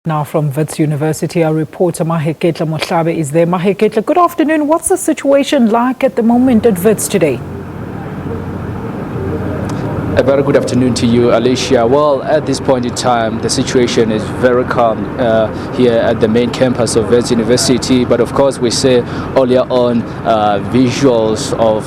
Now from Wits University, our reporter Maheketla Mohlabe is there. Maheketla, good afternoon. What's the situation like at the moment at Wits today? A very good afternoon to you, Alicia. Well, at this point in time, the situation is very calm here at the main campus of Wits University. But of course, we see earlier on visuals of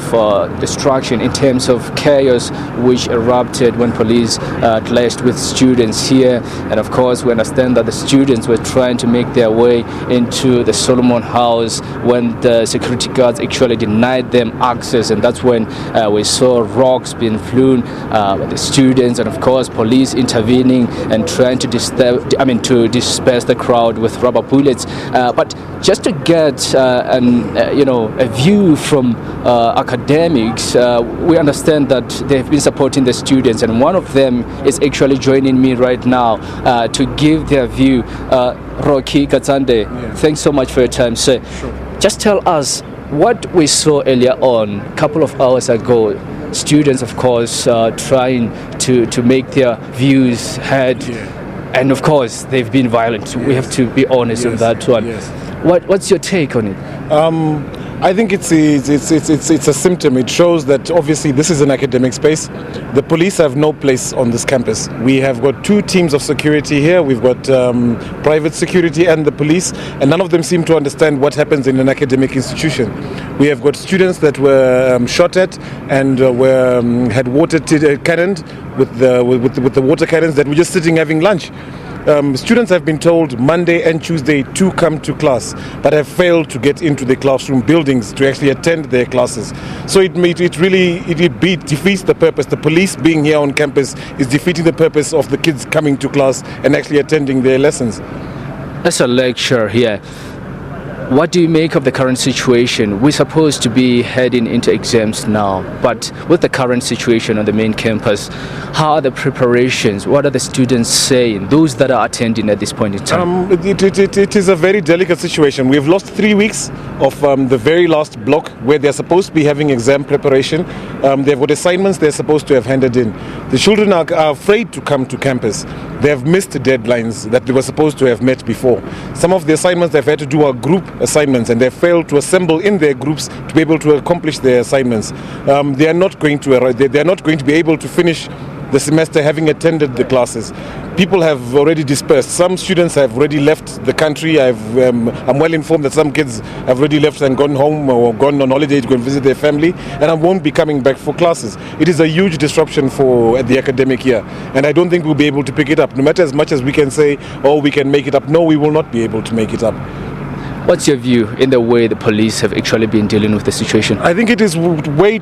destruction in terms of chaos which erupted when police clashed with students here. And of course, we understand that the students were trying to make their way into the Solomon House when the security guards actually denied them access. And that's when we saw rocks being thrown by the students, and of course police intervening and trying to disperse the crowd with rubber bullets. But just to get a view from academics, we understand that they've been supporting the students, and one of them is actually joining me right now to give their view. Rocky Katsande, thanks so much for your time, sir. Sure. Just tell us what we saw earlier on, a couple of hours ago. Students, of course, trying to make their views heard, and of course they've been violent. We have to be honest on that one. What's your take on it? I think it's a symptom. It shows that obviously this is an academic space. The police have no place on this campus. We have got two teams of security here. We've got private security and the police, and none of them seem to understand what happens in an academic institution. We have got students that were shot at and had water cannoned with the water cannons that were just sitting having lunch. Students have been told Monday and Tuesday to come to class, but have failed to get into the classroom buildings to actually attend their classes. So it defeats the purpose. The police being here on campus is defeating the purpose of the kids coming to class and actually attending their lessons. As a lecturer here, what do you make of the current situation? We're supposed to be heading into exams now, but with the current situation on the main campus, how are the preparations? What are the students saying, those that are attending at this point in time? It is a very delicate situation. We've lost 3 weeks of the very last block where they're supposed to be having exam preparation. They've got assignments they're supposed to have handed in. The children are afraid to come to campus. They have missed deadlines that they were supposed to have met before. Some of the assignments they've had to do are group assignments, and they failed to assemble in their groups to be able to accomplish their assignments. They are not going to be able to finish the semester having attended the classes. People have already dispersed. Some students have already left the country. I'm well informed that some kids have already left and gone home or gone on holiday to go and visit their family, and won't be coming back for classes. It is a huge disruption for the academic year, and I don't think we'll be able to pick it up. No matter as much as we can say, oh, we can make it up. No, we will not be able to make it up. What's your view in the way the police have actually been dealing with the situation? I think it is way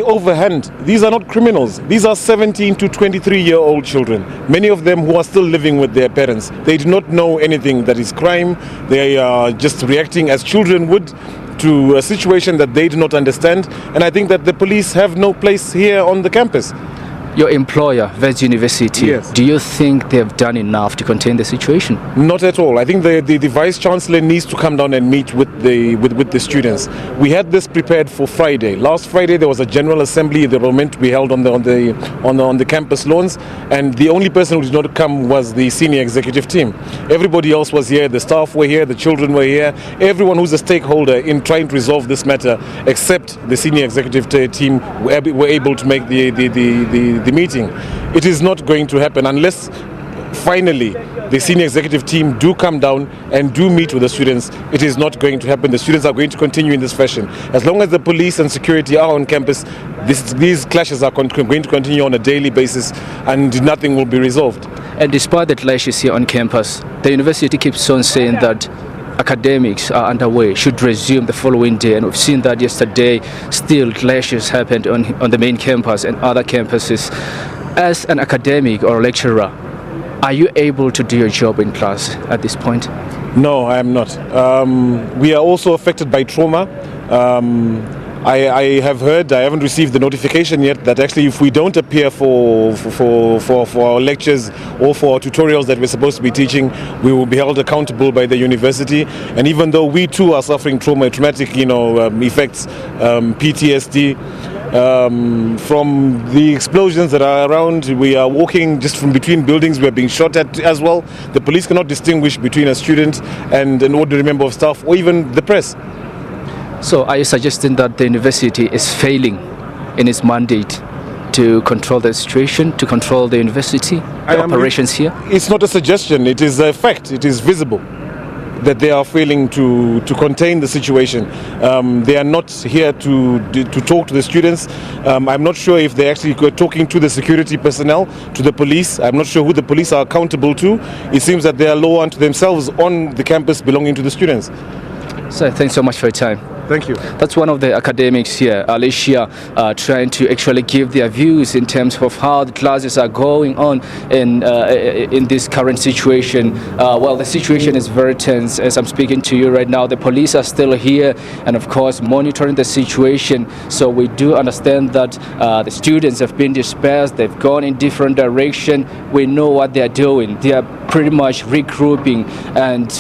overhand. These are not criminals. These are 17 to 23-year-old children. Many of them who are still living with their parents. They do not know anything that is crime. They are just reacting as children would to a situation that they do not understand. And I think that the police have no place here on the campus. Your employer, Wits University, do you think they've done enough to contain the situation? Not at all. I think the Vice Chancellor needs to come down and meet with the students. We had this prepared for Friday. Last Friday there was a general assembly that was meant to be held on the campus lawns, and the only person who did not come was the senior executive team. Everybody else was here. The staff were here. The children were here. Everyone who's a stakeholder in trying to resolve this matter, except the senior executive team, were able to make the meeting. It is not going to happen unless finally the senior executive team do come down and do meet with the students. It is not going to happen. The students are going to continue in this fashion. As long as the police and security are on campus, these clashes are going to continue on a daily basis, and nothing will be resolved. And despite the clashes here on campus, the university keeps on saying that academics are underway, should resume the following day, and we've seen that yesterday still clashes happened on the main campus and other campuses. As an academic or a lecturer, are you able to do your job in class at this point? No, I am not. We are also affected by trauma. I have heard, I haven't received the notification yet, that actually if we don't appear for our lectures or for our tutorials that we're supposed to be teaching, we will be held accountable by the university. And even though we too are suffering traumatic effects, PTSD, From the explosions that are around, we are walking just from between buildings. We are being shot at as well. The police cannot distinguish between a student and an ordinary member of staff or even the press. So are you suggesting that the university is failing in its mandate to control the situation, to control the university, the operations here? It's not a suggestion, it is a fact, it is visible that they are failing to contain the situation. They are not here to talk to the students. I'm not sure if they actually were talking to the security personnel, to the police. I'm not sure who the police are accountable to. It seems that they are low unto themselves on the campus belonging to the students. So thanks so much for your time. Thank you. That's one of the academics here, Alicia, trying to actually give their views in terms of how the classes are going on in this current situation. Well, the situation is very tense as I'm speaking to you right now. The police are still here and, of course, monitoring the situation. So we do understand that the students have been dispersed. They've gone in different direction. We know what they are doing. They are pretty much regrouping, and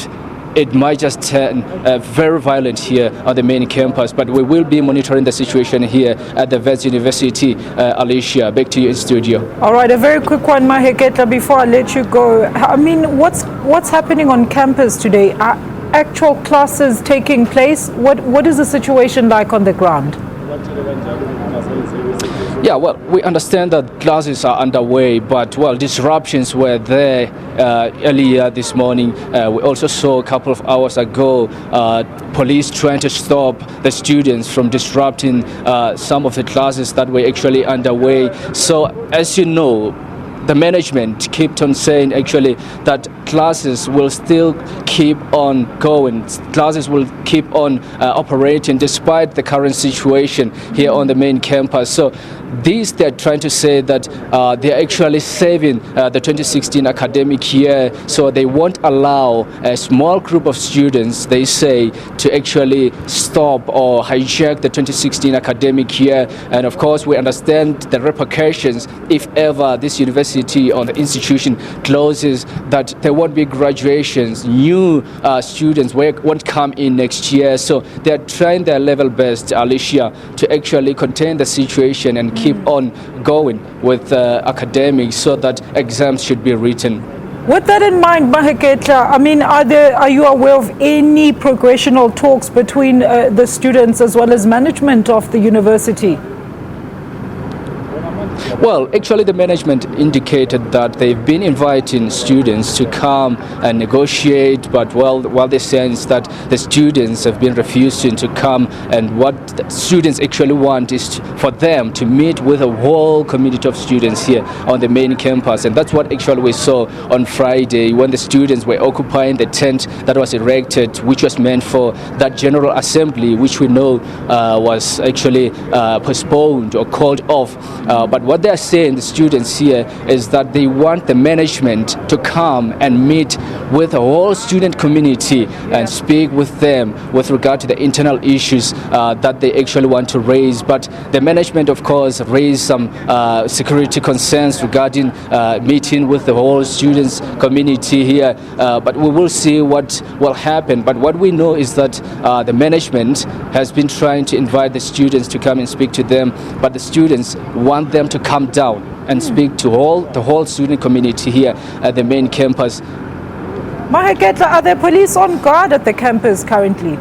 it might just turn very violent here on the main campus, but we will be monitoring the situation here at the Wits University. Alicia, back to you in studio. All right, a very quick one, Maheketla, before I let you go. I mean, what's happening on campus today? Are actual classes taking place? What is the situation like on the ground? Yeah, well, we understand that classes are underway, but, well, disruptions were there earlier this morning. We also saw a couple of hours ago police trying to stop the students from disrupting some of the classes that were actually underway. So, as you know, the management kept on saying actually that classes will still keep on going. Classes will keep on operating despite the current situation here on the main campus. So they're trying to say that they're actually saving the 2016 academic year. So they won't allow a small group of students, they say, to actually stop or hijack the 2016 academic year. And of course, we understand the repercussions if ever this university or the institution closes, that there won't be graduations, new students won't come in next year. So they're trying their level best, Alicia, to actually contain the situation and keep on going with academics so that exams should be written. With that in mind, Maheketla, I mean, are you aware of any progressional talks between the students as well as management of the university? Well, actually the management indicated that they've been inviting students to come and negotiate, but while they sense that the students have been refusing to come, and what the students actually want is for them to meet with a whole community of students here on the main campus. And that's what actually we saw on Friday when the students were occupying the tent that was erected, which was meant for that general assembly, which we know was actually postponed or called off. But what they are saying, the students here, is that they want the management to come and meet with the whole student community and speak with them with regard to the internal issues that they actually want to raise. But the management, of course, raised some security concerns regarding meeting with the whole students community here. But we will see what will happen. But what we know is that the management has been trying to invite the students to come and speak to them, but the students want them to come down and speak to the whole student community here at the main campus. Maheketla, are there police on guard at the campus currently?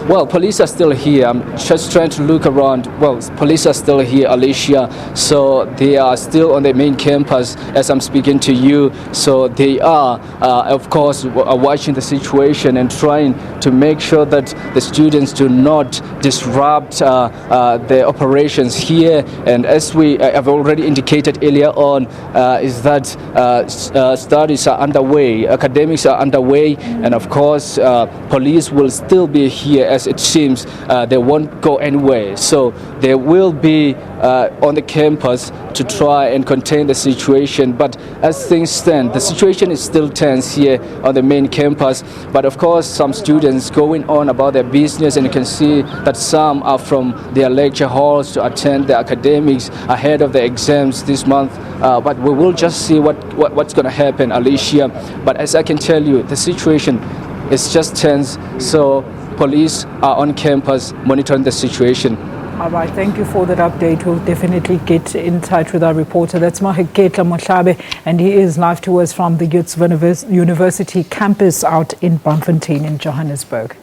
Well, police are still here. I'm just trying to look around. Well, police are still here, Alicia. So they are still on the main campus as I'm speaking to you. So they are, of course, watching the situation and trying to make sure that the students do not disrupt the operations here. And as we have already indicated earlier on, is that studies are underway, academics are underway, and of course, police will still be here. As it seems, they won't go anywhere. So they will be on the campus to try and contain the situation. But as things stand, the situation is still tense here on the main campus. But of course, some students going on about their business, and you can see that some are from their lecture halls to attend the academics ahead of the exams this month. But we will just see what's going to happen, Alicia. But as I can tell you, the situation is just tense. So police are on campus monitoring the situation. All right, thank you for that update. We'll definitely get in touch with our reporter. That's Maheketla Mohlabe, and he is live to us from the Wits University campus out in Bloemfontein in Johannesburg.